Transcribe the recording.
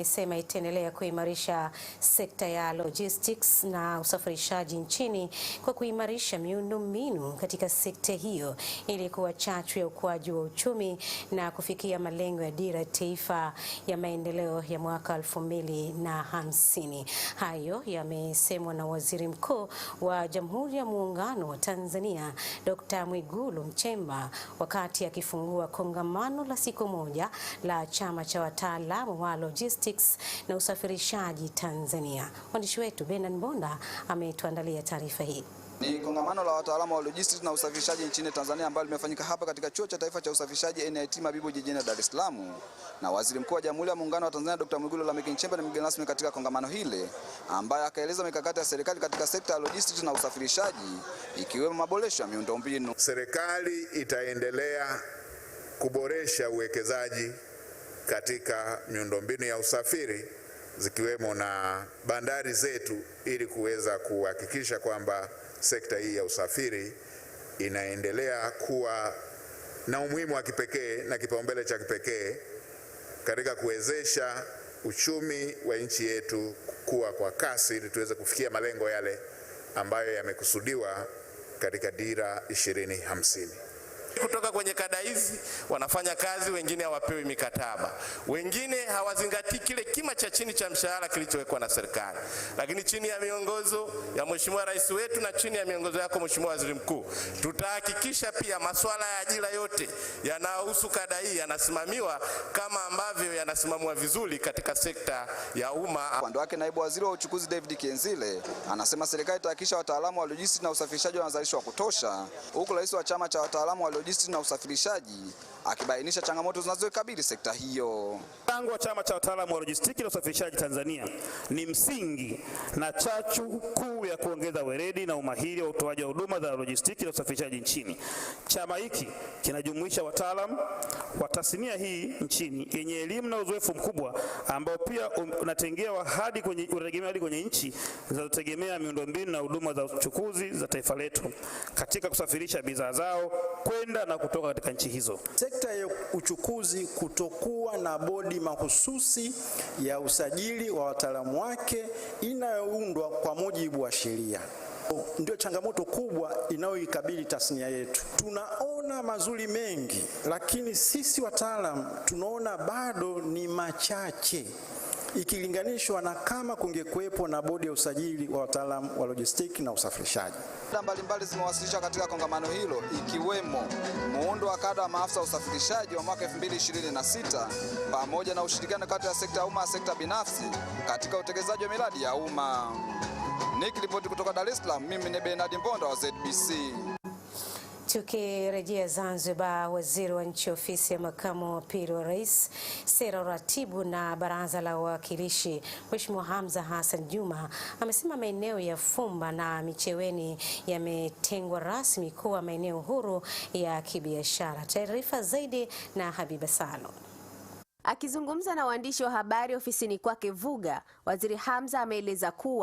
Sema itaendelea kuimarisha sekta ya logistics na usafirishaji nchini kwa kuimarisha miundombinu katika sekta hiyo ili kuwa chachu ya ukuaji wa uchumi na kufikia malengo ya dira taifa ya maendeleo ya mwaka 2050. Hayo yamesemwa na Waziri Mkuu wa Jamhuri ya Muungano wa Tanzania Dr. Mwigulu Nchemba wakati akifungua kongamano la siku moja la chama cha wataalamu wa logistics na usafirishaji Tanzania. Mwandishi wetu Bernard Mbonda ametuandalia taarifa hii. Ni kongamano la wataalamu wa logistics na usafirishaji nchini Tanzania ambalo limefanyika hapa katika Chuo cha Taifa cha Usafirishaji NIT Mabibo jijini Dar es Salaam. Na Waziri Mkuu wa Jamhuri ya Muungano wa Tanzania Dr. Mwigulu Lameck Nchemba ni mgeni rasmi katika kongamano hili, ambaye akaeleza mikakati ya serikali katika sekta ya logistics na usafirishaji ikiwemo maboresho ya miundombinu. Serikali itaendelea kuboresha uwekezaji katika miundombinu ya usafiri zikiwemo na bandari zetu ili kuweza kuhakikisha kwamba sekta hii ya usafiri inaendelea kuwa na umuhimu wa kipekee na kipaumbele cha kipekee katika kuwezesha uchumi wa nchi yetu kukua kwa kasi ili tuweze kufikia malengo yale ambayo yamekusudiwa katika dira 2050. Kutoka kwenye kada hizi wanafanya kazi, wengine hawapewi mikataba, wengine hawazingatii kile kima cha chini cha mshahara kilichowekwa na serikali. Lakini chini ya miongozo ya Mheshimiwa Rais wetu na chini ya miongozo yako Mheshimiwa Waziri Mkuu, tutahakikisha pia masuala ya ajira yote yanayohusu kada hii yanasimamiwa kama ambavyo yanasimamiwa vizuri katika sekta ya umma. Upande wake Naibu Waziri wa Uchukuzi David Kienzile anasema serikali itahakikisha wataalamu wa logistics na usafirishaji wanazalishwa kutosha, huku Rais wa chama cha wataalamu wa logistics na usafirishaji akibainisha changamoto zinazokabili sekta hiyo. Mpango wa chama cha wataalamu wa lojistiki na usafirishaji Tanzania ni msingi na chachu kuu ya kuongeza weledi na umahiri wa utoaji wa huduma za lojistiki na usafirishaji nchini. Chama hiki kinajumuisha wataalamu wa tasnia hii nchini yenye elimu na uzoefu mkubwa ambao pia unatengewa hadi kwenye nchi zinazotegemea miundombinu na huduma za uchukuzi za taifa letu katika kusafirisha bidhaa zao kwenda na kutoka katika nchi hizo. Sekta ya uchukuzi kutokuwa na bodi mahususi ya usajili wa wataalamu wake inayoundwa kwa mujibu wa sheria ndio changamoto kubwa inayoikabili tasnia yetu. Tunaona mazuri mengi, lakini sisi wataalamu tunaona bado ni machache ikilinganishwa na kama kungekuwepo na bodi ya usajili wa wataalamu wa lojistiki na usafirishaji. Kada mbalimbali zimewasilishwa katika kongamano hilo ikiwemo muundo wa kada wa maafisa usafirishaji wa mwaka 2026 pamoja na ushirikiano kati ya sekta ya umma na sekta binafsi katika utekelezaji wa miradi ya umma. Nikiripoti kutoka Dar es Salaam, mimi ni Bernard Mbonda wa ZBC. Tukirejea Zanzibar, waziri wa nchi ofisi ya makamu wa pili wa rais, sera, uratibu na baraza la wawakilishi, Mheshimiwa Hamza Hassan Juma amesema maeneo ya Fumba na Micheweni yametengwa rasmi kuwa maeneo huru ya kibiashara. Taarifa zaidi na Habiba Salo. Akizungumza na waandishi wa habari ofisini kwake Vuga, Waziri Hamza ameeleza kuwa